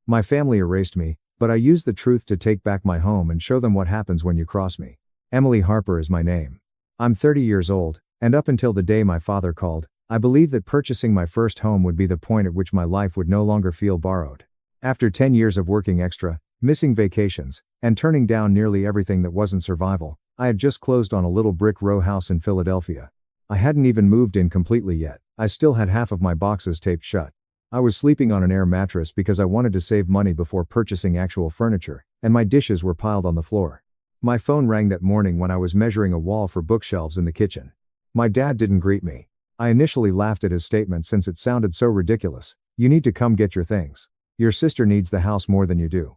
My family erased me, but I used the truth to take back my home and show them what happens when you cross me. Emily Harper is my name. I'm 30 years old, and up until the day my father called, I believed that purchasing my first home would be the point at which my life would no longer feel borrowed. After 10 years of working extra, missing vacations, and turning down nearly everything that wasn't survival, I had just closed on a little brick row house in Philadelphia. I hadn't even moved in completely yet. I still had half of my boxes taped shut. I was sleeping on an air mattress because I wanted to save money before purchasing actual furniture, and my dishes were piled on the floor. My phone rang that morning when I was measuring a wall for bookshelves in the kitchen. My dad didn't greet me. I initially laughed at his statement since it sounded so ridiculous. You need to come get your things. Your sister needs the house more than you do.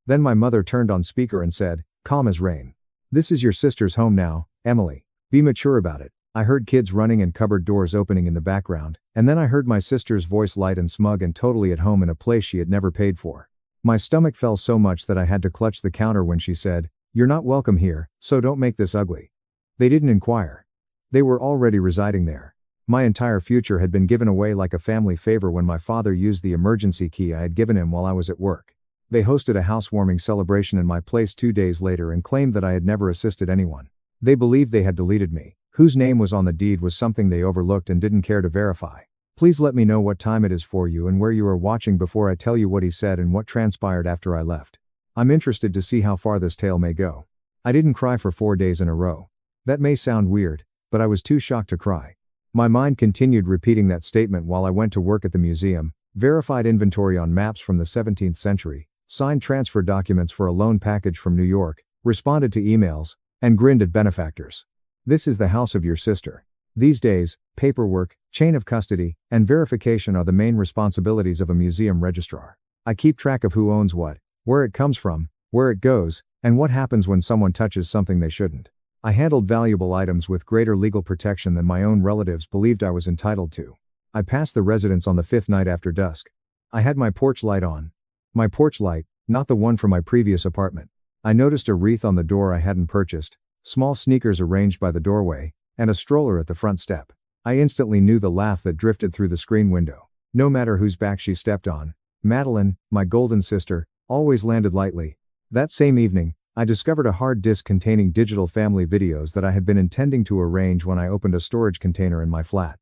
Then my mother turned on speaker and said, calm as rain. This is your sister's home now, Emily. Be mature about it. I heard kids running and cupboard doors opening in the background, and then I heard my sister's voice light and smug and totally at home in a place she had never paid for. My stomach fell so much that I had to clutch the counter when she said, "You're not welcome here, so don't make this ugly." They didn't inquire. They were already residing there. My entire future had been given away like a family favor when my father used the emergency key I had given him while I was at work. They hosted a housewarming celebration in my place 2 days later and claimed that I had never assisted anyone. They believed they had deleted me. Whose name was on the deed was something they overlooked and didn't care to verify. Please let me know what time it is for you and where you are watching before I tell you what he said and what transpired after I left. I'm interested to see how far this tale may go. I didn't cry for 4 days in a row. That may sound weird, but I was too shocked to cry. My mind continued repeating that statement while I went to work at the museum, verified inventory on maps from the 17th century, signed transfer documents for a loan package from New York, responded to emails, and grinned at benefactors. This is the house of your sister. These days, paperwork, chain of custody, and verification are the main responsibilities of a museum registrar. I keep track of who owns what, where it comes from, where it goes, and what happens when someone touches something they shouldn't. I handled valuable items with greater legal protection than my own relatives believed I was entitled to. I passed the residence on the 5th night after dusk. I had my porch light on. My porch light, not the one from my previous apartment. I noticed a wreath on the door I hadn't purchased, small sneakers arranged by the doorway, and a stroller at the front step. I instantly knew the laugh that drifted through the screen window. No matter whose back she stepped on, Madeline, my golden sister, always landed lightly. That same evening, I discovered a hard disk containing digital family videos that I had been intending to arrange when I opened a storage container in my flat.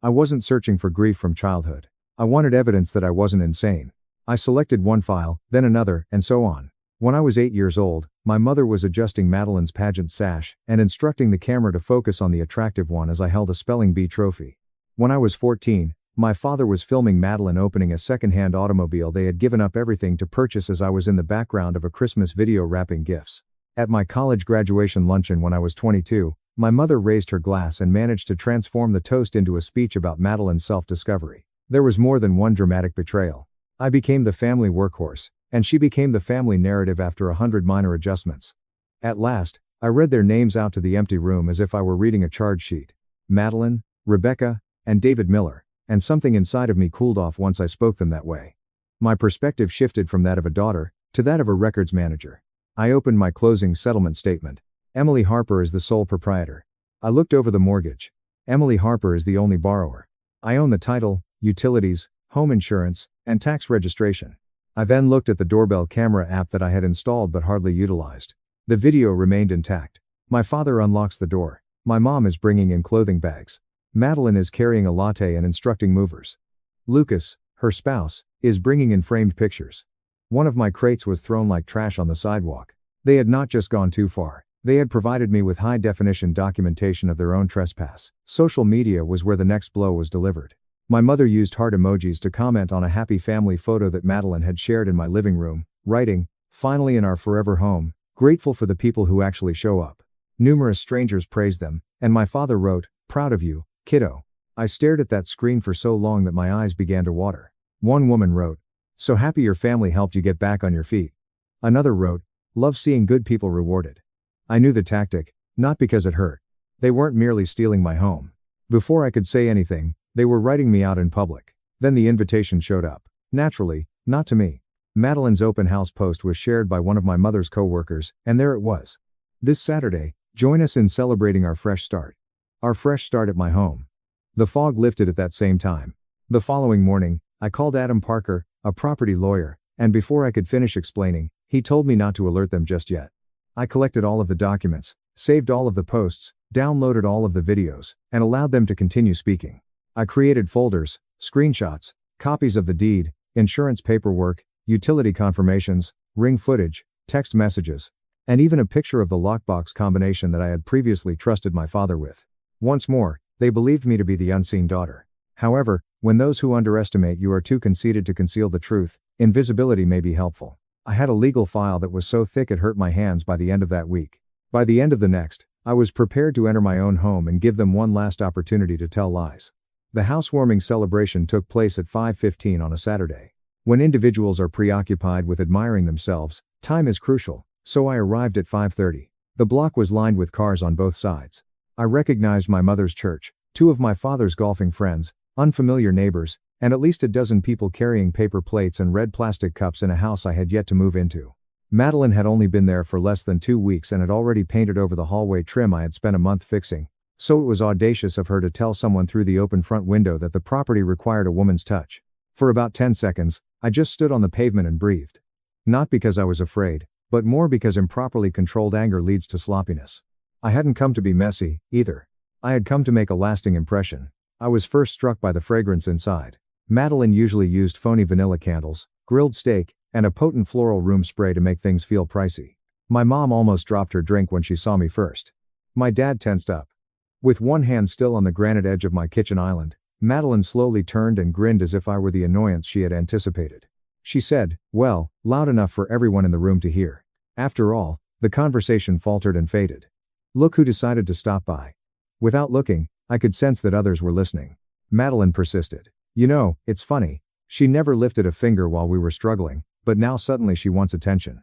I wasn't searching for grief from childhood. I wanted evidence that I wasn't insane. I selected one file, then another, and so on. When I was 8 years old, my mother was adjusting Madeline's pageant sash and instructing the camera to focus on the attractive one as I held a spelling bee trophy. When I was 14, my father was filming Madeline opening a second-hand automobile they had given up everything to purchase as I was in the background of a Christmas video wrapping gifts. At my college graduation luncheon when I was 22, my mother raised her glass and managed to transform the toast into a speech about Madeline's self-discovery. There was more than one dramatic betrayal. I became the family workhorse, and she became the family narrative after 100 minor adjustments. At last, I read their names out to the empty room as if I were reading a charge sheet. Madeline, Rebecca, and David Miller, and something inside of me cooled off once I spoke them that way. My perspective shifted from that of a daughter, to that of a records manager. I opened my closing settlement statement. Emily Harper is the sole proprietor. I looked over the mortgage. Emily Harper is the only borrower. I own the title, utilities, home insurance, and tax registration. I then looked at the doorbell camera app that I had installed but hardly utilized. The video remained intact. My father unlocks the door. My mom is bringing in clothing bags. Madeline is carrying a latte and instructing movers. Lucas, her spouse, is bringing in framed pictures. One of my crates was thrown like trash on the sidewalk. They had not just gone too far. They had provided me with high-definition documentation of their own trespass. Social media was where the next blow was delivered. My mother used heart emojis to comment on a happy family photo that Madeline had shared in my living room, writing, "Finally in our forever home, grateful for the people who actually show up." Numerous strangers praised them, and my father wrote, "Proud of you, kiddo." I stared at that screen for so long that my eyes began to water. One woman wrote, "So happy your family helped you get back on your feet." Another wrote, "Love seeing good people rewarded." I knew the tactic, not because it hurt. They weren't merely stealing my home. Before I could say anything, they were writing me out in public. Then the invitation showed up. Naturally, not to me. Madeline's open house post was shared by one of my mother's co-workers, and there it was. "This Saturday, join us in celebrating our fresh start." Our fresh start at my home. The fog lifted at that same time. The following morning, I called Adam Parker, a property lawyer, And before I could finish explaining, he told me not to alert them just yet. I collected all of the documents, saved all of the posts, downloaded all of the videos, and allowed them to continue speaking. I created folders, screenshots, copies of the deed, insurance paperwork, utility confirmations, ring footage, text messages, and even a picture of the lockbox combination that I had previously trusted my father with. Once more, they believed me to be the unseen daughter. However, when those who underestimate you are too conceited to conceal the truth, invisibility may be helpful. I had a legal file that was so thick it hurt my hands by the end of that week. By the end of the next, I was prepared to enter my own home and give them one last opportunity to tell lies. The housewarming celebration took place at 5:15 on a Saturday. When individuals are preoccupied with admiring themselves, time is crucial, so I arrived at 5:30. The block was lined with cars on both sides. I recognized my mother's church, two of my father's golfing friends, unfamiliar neighbors, and at least a dozen people carrying paper plates and red plastic cups in a house I had yet to move into. Madeline had only been there for less than 2 weeks and had already painted over the hallway trim I had spent a month fixing, so it was audacious of her to tell someone through the open front window that the property required a woman's touch. For about 10 seconds, I just stood on the pavement and breathed. Not because I was afraid, but more because improperly controlled anger leads to sloppiness. I hadn't come to be messy, either. I had come to make a lasting impression. I was first struck by the fragrance inside. Madeline usually used phony vanilla candles, grilled steak, and a potent floral room spray to make things feel pricey. My mom almost dropped her drink when she saw me first. My dad tensed up. With one hand still on the granite edge of my kitchen island, Madeline slowly turned and grinned as if I were the annoyance she had anticipated. She said, well, loud enough for everyone in the room to hear. After all, the conversation faltered and faded. Look who decided to stop by. Without looking, I could sense that others were listening. Madeline persisted. You know, it's funny. She never lifted a finger while we were struggling, but now suddenly she wants attention.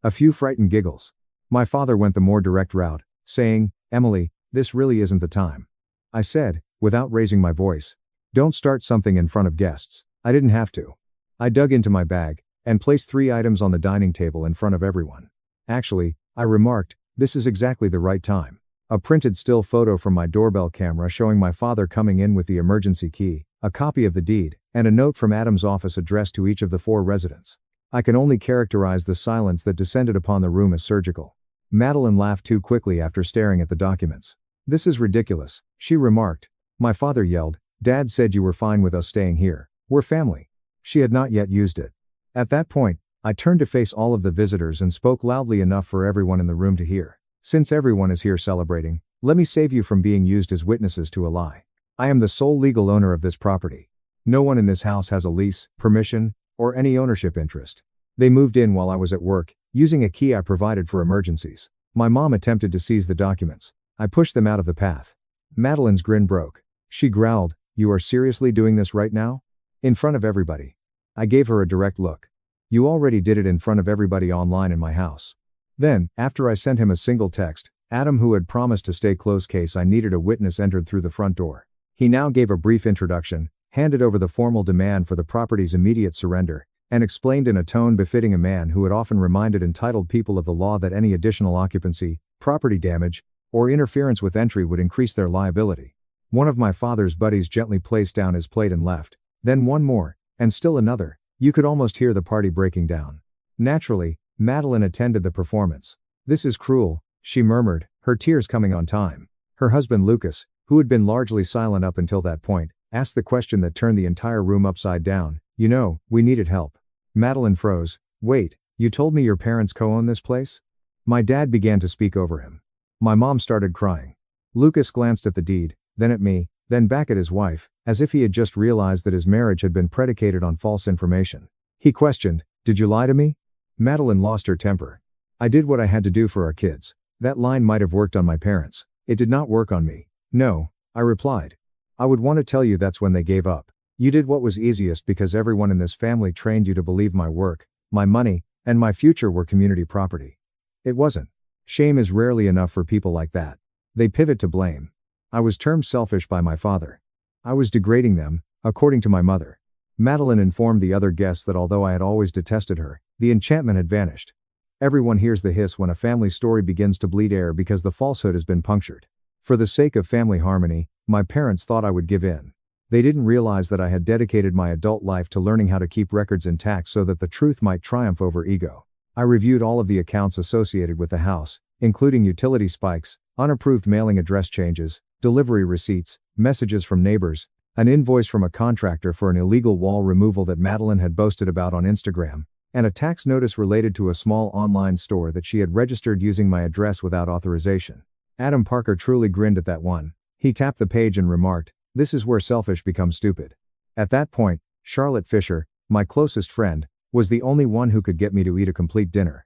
A few frightened giggles. My father went the more direct route, saying, Emily, this really isn't the time. I said, without raising my voice, don't start something in front of guests. I didn't have to. I dug into my bag, and placed 3 items on the dining table in front of everyone. Actually, I remarked, this is exactly the right time. A printed still photo from my doorbell camera showing my father coming in with the emergency key, a copy of the deed, and a note from Adam's office addressed to each of the 4 residents. I can only characterize the silence that descended upon the room as surgical. Madeline laughed too quickly after staring at the documents. This is ridiculous, she remarked. My father yelled, Dad said you were fine with us staying here. We're family. She had not yet used it. At that point, I turned to face all of the visitors and spoke loudly enough for everyone in the room to hear. Since everyone is here celebrating, let me save you from being used as witnesses to a lie. I am the sole legal owner of this property. No one in this house has a lease, permission, or any ownership interest. They moved in while I was at work, using a key I provided for emergencies. My mom attempted to seize the documents. I pushed them out of the path. Madeline's grin broke. She growled, You are seriously doing this right now? In front of everybody. I gave her a direct look. You already did it in front of everybody online in my house. Then, after I sent him a single text, Adam, who had promised to stay close case I needed a witness, entered through the front door. He now gave a brief introduction, handed over the formal demand for the property's immediate surrender, and explained in a tone befitting a man who had often reminded entitled people of the law that any additional occupancy, property damage, or interference with entry would increase their liability. One of my father's buddies gently placed down his plate and left, then one more, and still another. You could almost hear the party breaking down. Naturally, Madeline attended the performance. This is cruel, she murmured, her tears coming on time. Her husband Lucas, who had been largely silent up until that point, asked the question that turned the entire room upside down. You know, we needed help. Madeline froze. Wait, you told me your parents co-own this place? My dad began to speak over him. My mom started crying. Lucas glanced at the deed, then at me, then back at his wife, as if he had just realized that his marriage had been predicated on false information. He questioned, Did you lie to me? Madeline lost her temper. I did what I had to do for our kids. That line might have worked on my parents. It did not work on me. No, I replied. I would want to tell you that's when they gave up. You did what was easiest because everyone in this family trained you to believe my work, my money, and my future were community property. It wasn't. Shame is rarely enough for people like that. They pivot to blame. I was termed selfish by my father. I was degrading them, according to my mother. Madeline informed the other guests that although I had always detested her, the enchantment had vanished. Everyone hears the hiss when a family story begins to bleed air because the falsehood has been punctured. For the sake of family harmony, my parents thought I would give in. They didn't realize that I had dedicated my adult life to learning how to keep records intact so that the truth might triumph over ego. I reviewed all of the accounts associated with the house, including utility spikes, unapproved mailing address changes, delivery receipts, messages from neighbors, an invoice from a contractor for an illegal wall removal that Madeline had boasted about on Instagram, and a tax notice related to a small online store that she had registered using my address without authorization. Adam Parker truly grinned at that one. He tapped the page and remarked, "This is where selfish becomes stupid." At that point, Charlotte Fisher, my closest friend, was the only one who could get me to eat a complete dinner.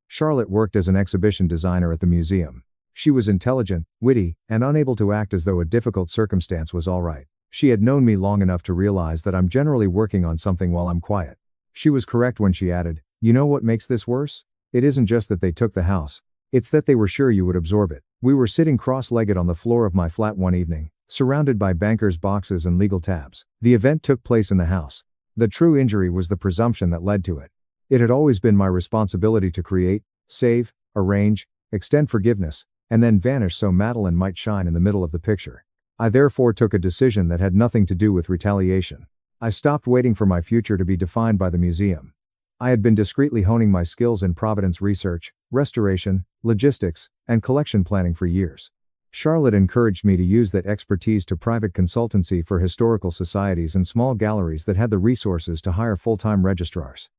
Charlotte worked as an exhibition designer at the museum. She was intelligent, witty, and unable to act as though a difficult circumstance was all right. She had known me long enough to realize that I'm generally working on something while I'm quiet. She was correct when she added, "You know what makes this worse? It isn't just that they took the house. It's that they were sure you would absorb it." We were sitting cross-legged on the floor of my flat one evening, surrounded by bankers' boxes and legal tabs. The event took place in the house. The true injury was the presumption that led to it. It had always been my responsibility to create, save, arrange, extend forgiveness, and then vanish so Madeline might shine in the middle of the picture. I therefore took a decision that had nothing to do with retaliation. I stopped waiting for my future to be defined by the museum. I had been discreetly honing my skills in provenance research, restoration, logistics, and collection planning for years. Charlotte encouraged me to use that expertise to private consultancy for historical societies and small galleries that had the resources to hire full-time registrars.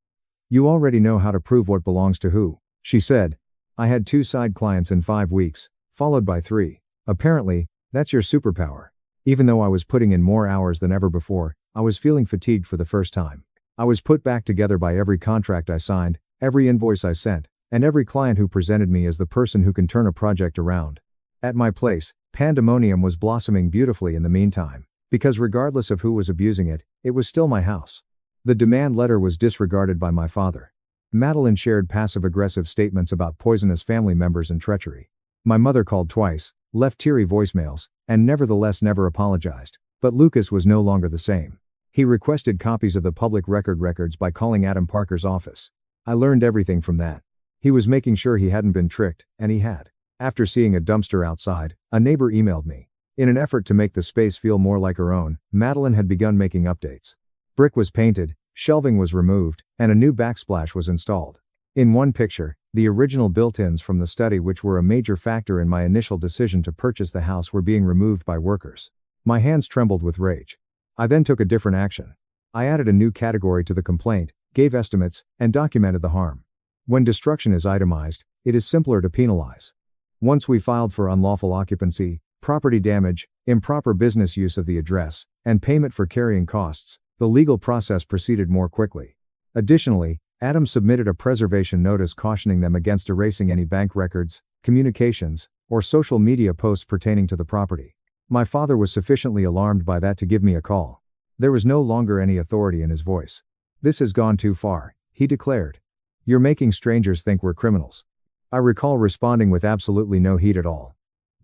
"You already know how to prove what belongs to who," she said. I had 2 side clients in 5 weeks, followed by 3. Apparently, that's your superpower. Even though I was putting in more hours than ever before, I was feeling fatigued for the first time. I was put back together by every contract I signed, every invoice I sent, and every client who presented me as the person who can turn a project around. At my place, pandemonium was blossoming beautifully in the meantime, because regardless of who was abusing it, it was still my house. The demand letter was disregarded by my father. Madeline shared passive-aggressive statements about poisonous family members and treachery. My mother called twice, left teary voicemails, and nevertheless never apologized. But Lucas was no longer the same. He requested copies of the public records by calling Adam Parker's office. I learned everything from that. He was making sure he hadn't been tricked, and he had. After seeing a dumpster outside, a neighbor emailed me. In an effort to make the space feel more like her own, Madeline had begun making updates. Brick was painted, shelving was removed, and a new backsplash was installed. In one picture, the original built-ins from the study, which were a major factor in my initial decision to purchase the house, were being removed by workers. My hands trembled with rage. I then took a different action. I added a new category to the complaint, gave estimates, and documented the harm. When destruction is itemized, it is simpler to penalize. Once we filed for unlawful occupancy, property damage, improper business use of the address, and payment for carrying costs, the legal process proceeded more quickly. Additionally, Adam submitted a preservation notice cautioning them against erasing any bank records, communications, or social media posts pertaining to the property. My father was sufficiently alarmed by that to give me a call. There was no longer any authority in his voice. "This has gone too far," he declared. "You're making strangers think we're criminals." I recall responding with absolutely no heat at all.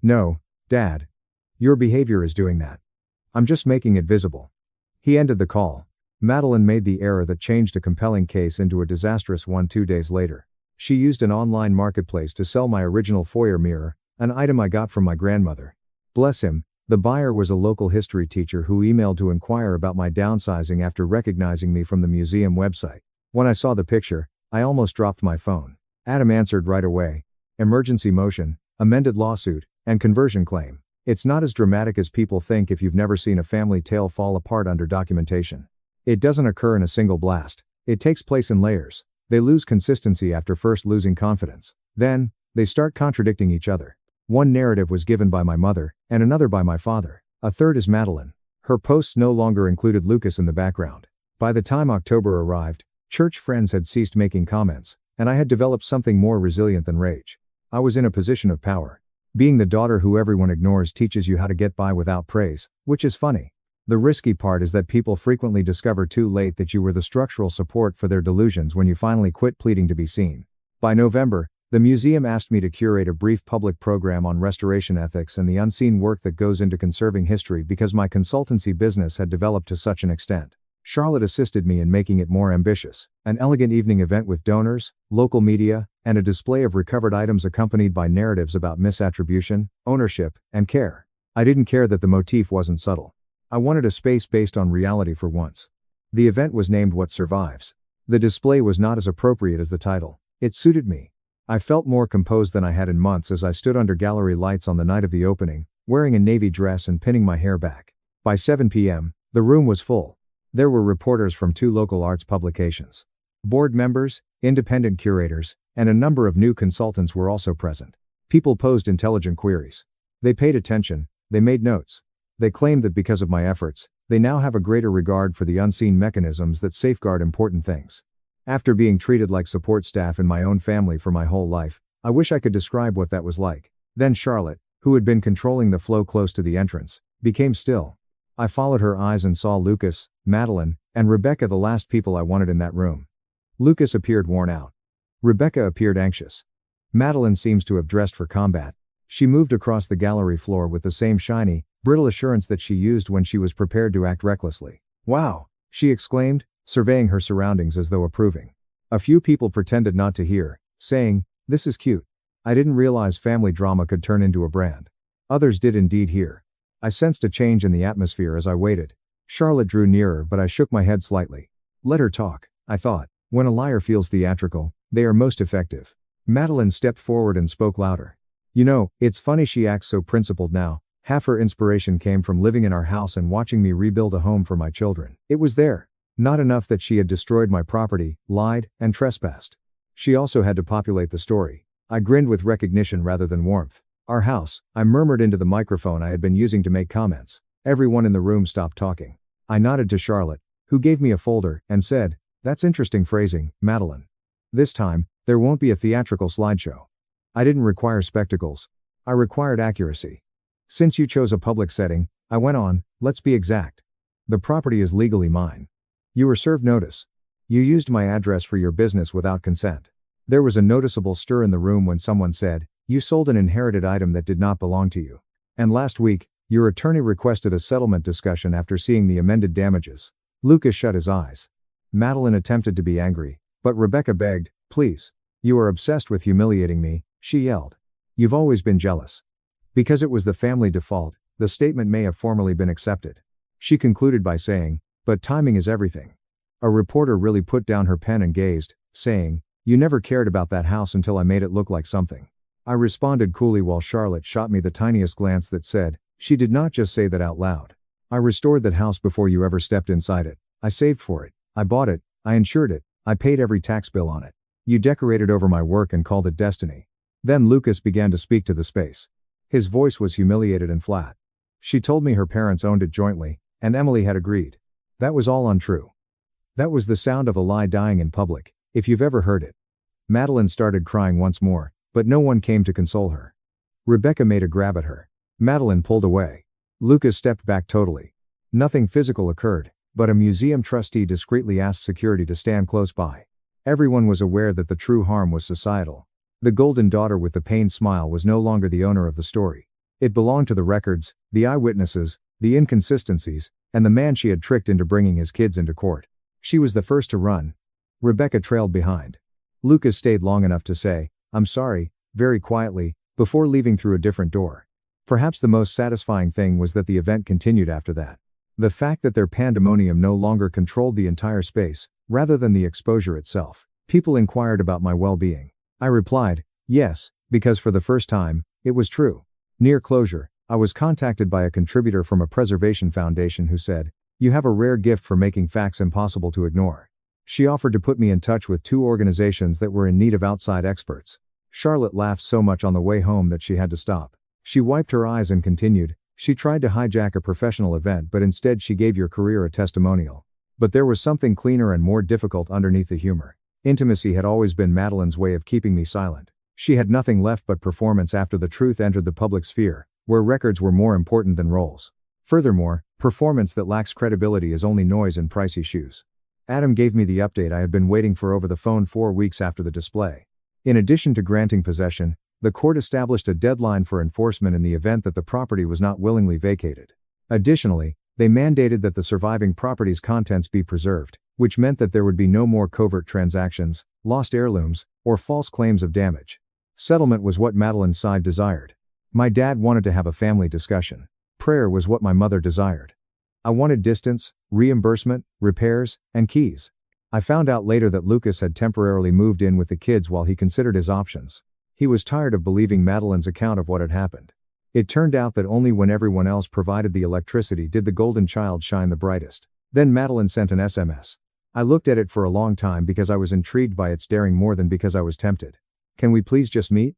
"No, Dad. Your behavior is doing that. I'm just making it visible." He ended the call. Madeline made the error that changed a compelling case into a disastrous one 2 days later. She used an online marketplace to sell my original foyer mirror, an item I got from my grandmother. Bless him, the buyer was a local history teacher who emailed to inquire about my downsizing after recognizing me from the museum website. When I saw the picture, I almost dropped my phone. Adam answered right away. Emergency motion, amended lawsuit, and conversion claim. It's not as dramatic as people think if you've never seen a family tale fall apart under documentation. It doesn't occur in a single blast. It takes place in layers. They lose consistency after first losing confidence. Then, they start contradicting each other. One narrative was given by my mother, and another by my father. A third is Madeline. Her posts no longer included Lucas in the background. By the time October arrived, church friends had ceased making comments, and I had developed something more resilient than rage. I was in a position of power. Being the daughter who everyone ignores teaches you how to get by without praise, which is funny. The risky part is that people frequently discover too late that you were the structural support for their delusions when you finally quit pleading to be seen. By November, the museum asked me to curate a brief public program on restoration ethics and the unseen work that goes into conserving history because my consultancy business had developed to such an extent. Charlotte assisted me in making it more ambitious, an elegant evening event with donors, local media, and a display of recovered items accompanied by narratives about misattribution, ownership, and care. I didn't care that the motif wasn't subtle. I wanted a space based on reality for once. The event was named What Survives. The display was not as appropriate as the title. It suited me. I felt more composed than I had in months as I stood under gallery lights on the night of the opening, wearing a navy dress and pinning my hair back. By 7 p.m., the room was full. There were reporters from 2 local arts publications. Board members, independent curators, and a number of new consultants were also present. People posed intelligent queries. They paid attention, they made notes. They claimed that because of my efforts, they now have a greater regard for the unseen mechanisms that safeguard important things. After being treated like support staff in my own family for my whole life, I wish I could describe what that was like. Then Charlotte, who had been controlling the flow close to the entrance, became still. I followed her eyes and saw Lucas, Madeline, and Rebecca, the last people I wanted in that room. Lucas appeared worn out. Rebecca appeared anxious. Madeline seems to have dressed for combat. She moved across the gallery floor with the same shiny, brittle assurance that she used when she was prepared to act recklessly. "Wow!" she exclaimed, surveying her surroundings as though approving. A few people pretended not to hear, saying, "This is cute." I didn't realize family drama could turn into a brand. Others did indeed hear. I sensed a change in the atmosphere as I waited. Charlotte drew nearer, but I shook my head slightly. Let her talk, I thought. When a liar feels theatrical, they are most effective. Madeline stepped forward and spoke louder. "You know, it's funny she acts so principled now. Half her inspiration came from living in our house and watching me rebuild a home for my children. It was there. Not enough that she had destroyed my property, lied, and trespassed. She also had to populate the story." I grinned with recognition rather than warmth. "Our house," I murmured into the microphone I had been using to make comments. Everyone in the room stopped talking. I nodded to Charlotte, who gave me a folder, and said, "That's interesting phrasing, Madeline. This time, there won't be a theatrical slideshow." I didn't require spectacles. I required accuracy. "Since you chose a public setting," I went on, "let's be exact. The property is legally mine. You were served notice. You used my address for your business without consent." There was a noticeable stir in the room when someone said, "You sold an inherited item that did not belong to you. And last week, your attorney requested a settlement discussion after seeing the amended damages." Lucas shut his eyes. Madeline attempted to be angry, but Rebecca begged, "Please. You are obsessed with humiliating me," she yelled. "You've always been jealous." Because it was the family default, the statement may have formally been accepted. She concluded by saying, "But timing is everything." A reporter really put down her pen and gazed, saying, "You never cared about that house until I made it look like something." I responded coolly while Charlotte shot me the tiniest glance that said, "She did not just say that out loud. I restored that house before you ever stepped inside it. I saved for it. I bought it. I insured it. I paid every tax bill on it. You decorated over my work and called it destiny." Then Lucas began to speak to the space. His voice was humiliated and flat. "She told me her parents owned it jointly, and Emily had agreed. That was all untrue. That was the sound of a lie dying in public, if you've ever heard it." Madeline started crying once more, but no one came to console her. Rebecca made a grab at her. Madeline pulled away. Lucas stepped back totally. Nothing physical occurred, but a museum trustee discreetly asked security to stand close by. Everyone was aware that the true harm was societal. The golden daughter with the pained smile was no longer the owner of the story. It belonged to the records, the eyewitnesses, the inconsistencies, and the man she had tricked into bringing his kids into court. She was the first to run. Rebecca trailed behind. Lucas stayed long enough to say, "I'm sorry," very quietly, before leaving through a different door. Perhaps the most satisfying thing was that the event continued after that. The fact that their pandemonium no longer controlled the entire space, rather than the exposure itself. People inquired about my well-being. I replied, yes, because for the first time, it was true. Near closure, I was contacted by a contributor from a preservation foundation who said, "You have a rare gift for making facts impossible to ignore." She offered to put me in touch with 2 organizations that were in need of outside experts. Charlotte laughed so much on the way home that she had to stop. She wiped her eyes and continued, "She tried to hijack a professional event, but instead she gave your career a testimonial." But there was something cleaner and more difficult underneath the humor. Intimacy had always been Madeline's way of keeping me silent. She had nothing left but performance after the truth entered the public sphere, where records were more important than roles. Furthermore, performance that lacks credibility is only noise in pricey shoes. Adam gave me the update I had been waiting for over the phone 4 weeks after the display. In addition to granting possession, the court established a deadline for enforcement in the event that the property was not willingly vacated. Additionally, they mandated that the surviving property's contents be preserved, which meant that there would be no more covert transactions, lost heirlooms, or false claims of damage. Settlement was what Madeline's side desired. My dad wanted to have a family discussion. Prayer was what my mother desired. I wanted distance, reimbursement, repairs, and keys. I found out later that Lucas had temporarily moved in with the kids while he considered his options. He was tired of believing Madeline's account of what had happened. It turned out that only when everyone else provided the electricity did the golden child shine the brightest. Then Madeline sent an SMS. I looked at it for a long time because I was intrigued by its daring more than because I was tempted. Can we please just meet?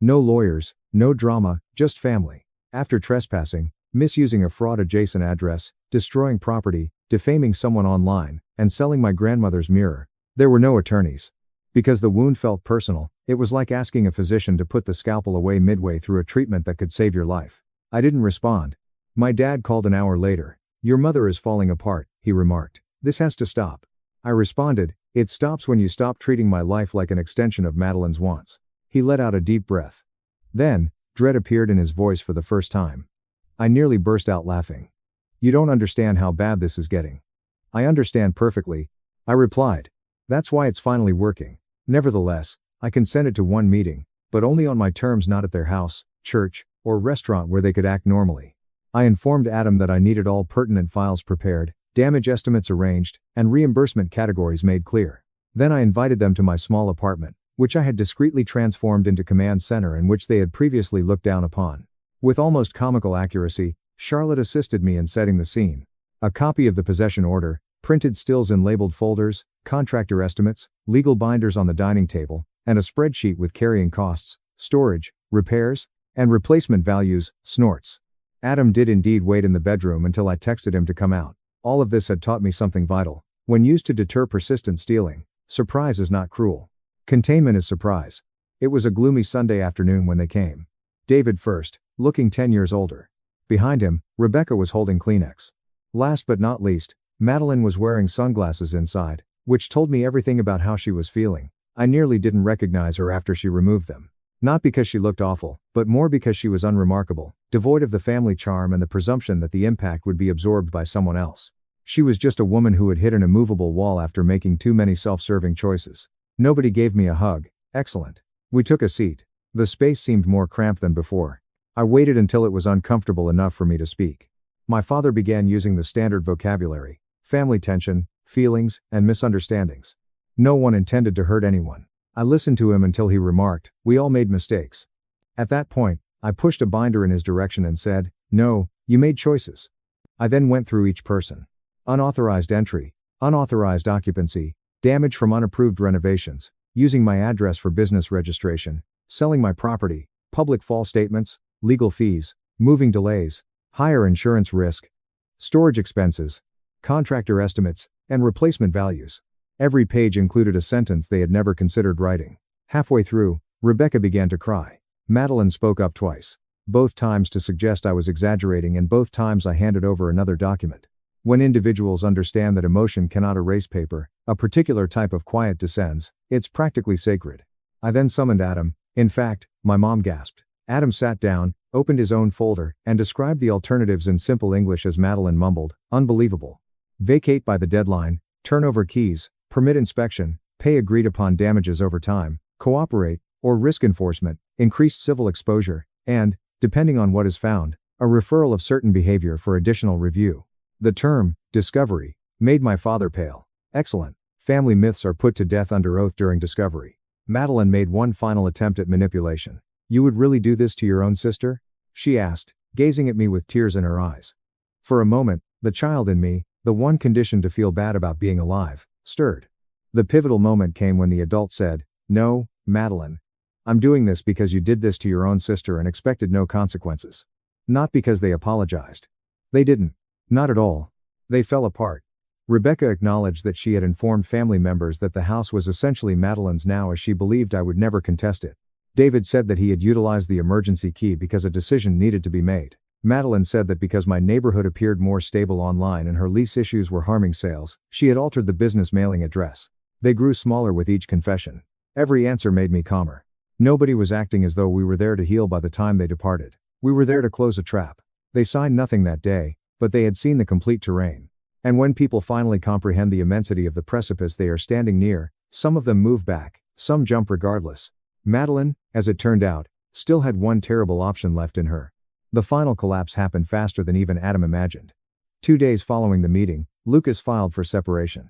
No lawyers, no drama, just family. After trespassing, misusing a fraud-adjacent address, destroying property, defaming someone online, and selling my grandmother's mirror, there were no attorneys. Because the wound felt personal, it was like asking a physician to put the scalpel away midway through a treatment that could save your life. I didn't respond. My dad called an hour later. Your mother is falling apart, he remarked. This has to stop. I responded, it stops when you stop treating my life like an extension of Madeline's wants. He let out a deep breath. Then, dread appeared in his voice for the first time. I nearly burst out laughing. You don't understand how bad this is getting. I understand perfectly, I replied. That's why it's finally working. Nevertheless, I consented to one meeting, but only on my terms, not at their house, church, or restaurant where they could act normally. I informed Adam that I needed all pertinent files prepared, damage estimates arranged, and reimbursement categories made clear. Then I invited them to my small apartment, which I had discreetly transformed into command center and which they had previously looked down upon. With almost comical accuracy, Charlotte assisted me in setting the scene. A copy of the possession order, printed stills in labeled folders, contractor estimates, legal binders on the dining table, and a spreadsheet with carrying costs, storage, repairs, and replacement values, snorts. Adam did indeed wait in the bedroom until I texted him to come out. All of this had taught me something vital. When used to deter persistent stealing, surprise is not cruel. Containment is surprise. It was a gloomy Sunday afternoon when they came. David first, looking 10 years older. Behind him, Rebecca was holding Kleenex. Last but not least, Madeline was wearing sunglasses inside, which told me everything about how she was feeling. I nearly didn't recognize her after she removed them. Not because she looked awful, but more because she was unremarkable, devoid of the family charm and the presumption that the impact would be absorbed by someone else. She was just a woman who had hit an immovable wall after making too many self-serving choices. Nobody gave me a hug. Excellent. We took a seat. The space seemed more cramped than before. I waited until it was uncomfortable enough for me to speak. My father began using the standard vocabulary: family tension, feelings, and misunderstandings. No one intended to hurt anyone. I listened to him until he remarked, "We all made mistakes." At that point, I pushed a binder in his direction and said, "No, you made choices." I then went through each person. Unauthorized entry, unauthorized occupancy, damage from unapproved renovations, using my address for business registration, selling my property, public false statements, legal fees, moving delays, higher insurance risk, storage expenses, contractor estimates, and replacement values. Every page included a sentence they had never considered writing. Halfway through, Rebecca began to cry. Madeline spoke up twice. Both times to suggest I was exaggerating, and both times I handed over another document. When individuals understand that emotion cannot erase paper, a particular type of quiet descends. It's practically sacred. I then summoned Adam. In fact, my mom gasped. Adam sat down, opened his own folder, and described the alternatives in simple English as Madeline mumbled, "Unbelievable. Vacate by the deadline, turn over keys, permit inspection, pay agreed upon damages over time, cooperate, or risk enforcement, increased civil exposure, and, depending on what is found, a referral of certain behavior for additional review." The term, discovery, made my father pale. Excellent. Family myths are put to death under oath during discovery. Madeline made one final attempt at manipulation. "You would really do this to your own sister?" she asked, gazing at me with tears in her eyes. For a moment, the child in me, the one conditioned to feel bad about being alive, stirred. The pivotal moment came when the adult said, "No, Madeline. I'm doing this because you did this to your own sister and expected no consequences. Not because they apologized. They didn't. Not at all. They fell apart." Rebecca acknowledged that she had informed family members that the house was essentially Madeline's now, as she believed I would never contest it. David said that he had utilized the emergency key because a decision needed to be made. Madeline said that because my neighborhood appeared more stable online and her lease issues were harming sales, she had altered the business mailing address. They grew smaller with each confession. Every answer made me calmer. Nobody was acting as though we were there to heal by the time they departed. We were there to close a trap. They signed nothing that day, but they had seen the complete terrain. And when people finally comprehend the immensity of the precipice they are standing near, some of them move back, some jump regardless. Madeline, as it turned out, still had one terrible option left in her. The final collapse happened faster than even Adam imagined. 2 days following the meeting, Lucas filed for separation.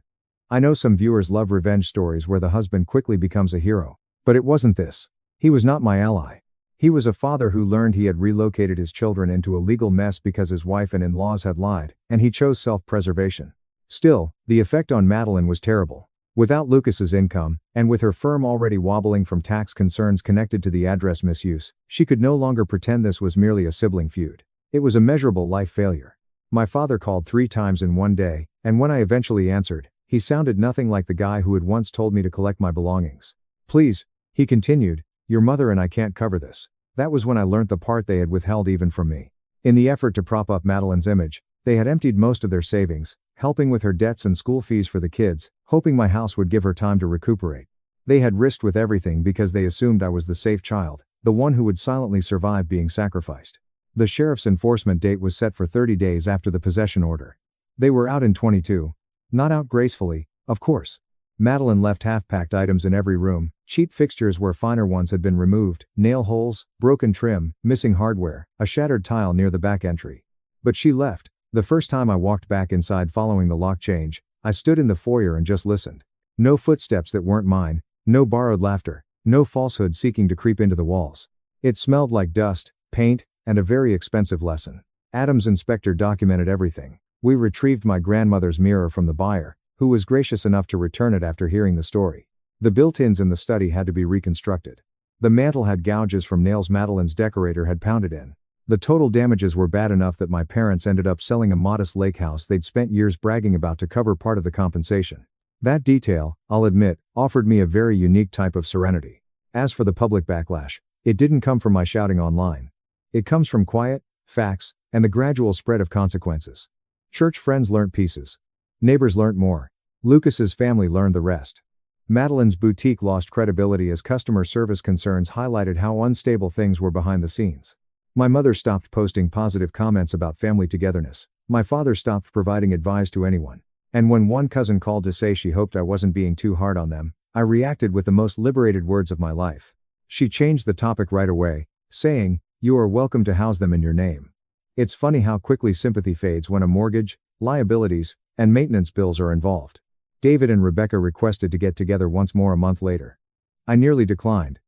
I know some viewers love revenge stories where the husband quickly becomes a hero. But it wasn't this. He was not my ally. He was a father who learned he had relocated his children into a legal mess because his wife and in-laws had lied, and he chose self-preservation. Still, the effect on Madeline was terrible. Without Lucas's income, and with her firm already wobbling from tax concerns connected to the address misuse, she could no longer pretend this was merely a sibling feud. It was a measurable life failure. My father called 3 times in one day, and when I eventually answered, he sounded nothing like the guy who had once told me to collect my belongings. Please, he continued, your mother and I can't cover this. That was when I learnt the part they had withheld even from me. In the effort to prop up Madeline's image, they had emptied most of their savings, helping with her debts and school fees for the kids, hoping my house would give her time to recuperate. They had risked with everything because they assumed I was the safe child, the one who would silently survive being sacrificed. The sheriff's enforcement date was set for 30 days after the possession order. They were out in 22. Not out gracefully, of course. Madeline left half-packed items in every room, cheap fixtures where finer ones had been removed, nail holes, broken trim, missing hardware, a shattered tile near the back entry. But she left. The first time I walked back inside following the lock change, I stood in the foyer and just listened. No footsteps that weren't mine, no borrowed laughter, no falsehood seeking to creep into the walls. It smelled like dust, paint, and a very expensive lesson. Adam's inspector documented everything. We retrieved my grandmother's mirror from the buyer, who was gracious enough to return it after hearing the story. The built-ins in the study had to be reconstructed. The mantel had gouges from nails Madeline's decorator had pounded in. The total damages were bad enough that my parents ended up selling a modest lake house they'd spent years bragging about to cover part of the compensation. That detail, I'll admit, offered me a very unique type of serenity. As for the public backlash, it didn't come from my shouting online. It comes from quiet, facts, and the gradual spread of consequences. Church friends learnt pieces. Neighbors learnt more. Lucas's family learned the rest. Madeline's boutique lost credibility as customer service concerns highlighted how unstable things were behind the scenes. My mother stopped posting positive comments about family togetherness. My father stopped providing advice to anyone. And when one cousin called to say she hoped I wasn't being too hard on them, I reacted with the most liberated words of my life. She changed the topic right away, saying, "You are welcome to house them in your name." It's funny how quickly sympathy fades when a mortgage, liabilities, and maintenance bills are involved. David and Rebecca requested to get together once more a month later. I nearly declined.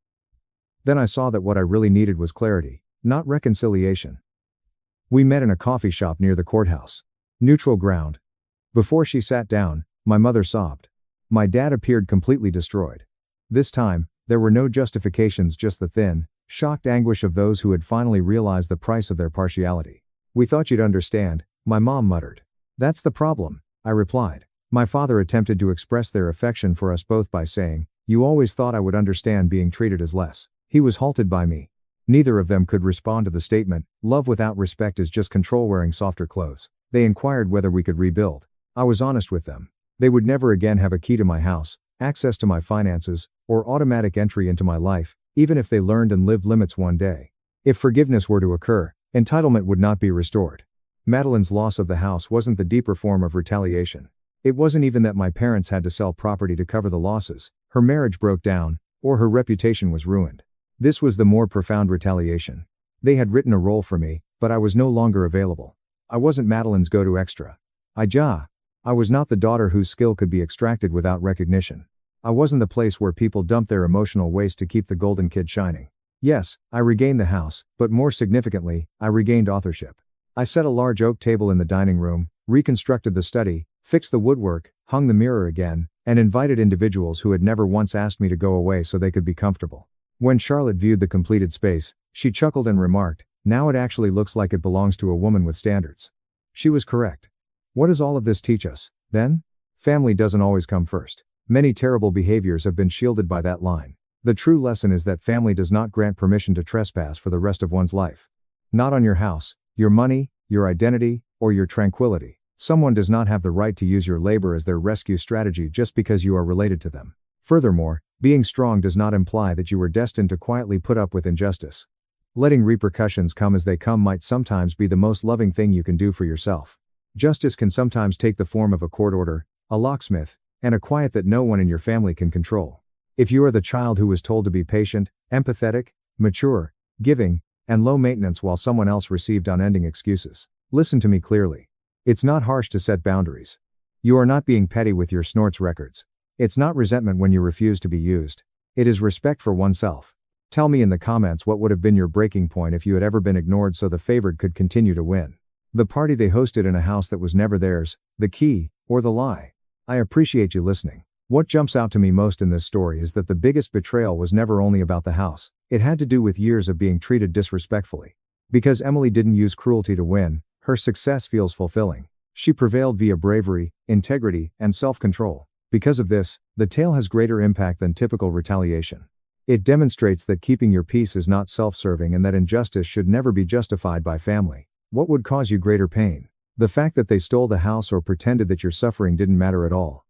Then I saw that what I really needed was clarity, not reconciliation. We met in a coffee shop near the courthouse. Neutral ground. Before she sat down, my mother sobbed. My dad appeared completely destroyed. This time, there were no justifications, just the thin, shocked anguish of those who had finally realized the price of their partiality. "We thought you'd understand," my mom muttered. "That's the problem," I replied. My father attempted to express their affection for us both by saying, "You always thought I would understand being treated as less." He was halted by me. Neither of them could respond to the statement, "Love without respect is just control wearing softer clothes." They inquired whether we could rebuild. I was honest with them. They would never again have a key to my house, access to my finances, or automatic entry into my life, even if they learned and lived limits one day. If forgiveness were to occur, entitlement would not be restored. Madeline's loss of the house wasn't the deeper form of retaliation. It wasn't even that my parents had to sell property to cover the losses, her marriage broke down, or her reputation was ruined. This was the more profound retaliation. They had written a role for me, but I was no longer available. I wasn't Madeline's go-to extra. I was not the daughter whose skill could be extracted without recognition. I wasn't the place where people dump their emotional waste to keep the golden kid shining. Yes, I regained the house, but more significantly, I regained authorship. I set a large oak table in the dining room, reconstructed the study, fixed the woodwork, hung the mirror again, and invited individuals who had never once asked me to go away so they could be comfortable. When Charlotte viewed the completed space, she chuckled and remarked, "Now it actually looks like it belongs to a woman with standards." She was correct. What does all of this teach us, then? Family doesn't always come first. Many terrible behaviors have been shielded by that line. The true lesson is that family does not grant permission to trespass for the rest of one's life. Not on your house, your money, your identity, or your tranquility. Someone does not have the right to use your labor as their rescue strategy just because you are related to them. Furthermore, being strong does not imply that you were destined to quietly put up with injustice. Letting repercussions come as they come might sometimes be the most loving thing you can do for yourself. Justice can sometimes take the form of a court order, a locksmith, and a quiet that no one in your family can control. If you are the child who was told to be patient, empathetic, mature, giving, and low maintenance while someone else received unending excuses, listen to me clearly. It's not harsh to set boundaries. You are not being petty with your snorts records. It's not resentment when you refuse to be used. It is respect for oneself. Tell me in the comments what would have been your breaking point if you had ever been ignored so the favored could continue to win. The party they hosted in a house that was never theirs, the key, or the lie. I appreciate you listening. What jumps out to me most in this story is that the biggest betrayal was never only about the house, it had to do with years of being treated disrespectfully. Because Emily didn't use cruelty to win, her success feels fulfilling. She prevailed via bravery, integrity, and self-control. Because of this, the tale has greater impact than typical retaliation. It demonstrates that keeping your peace is not self-serving and that injustice should never be justified by family. What would cause you greater pain? The fact that they stole the house or pretended that your suffering didn't matter at all?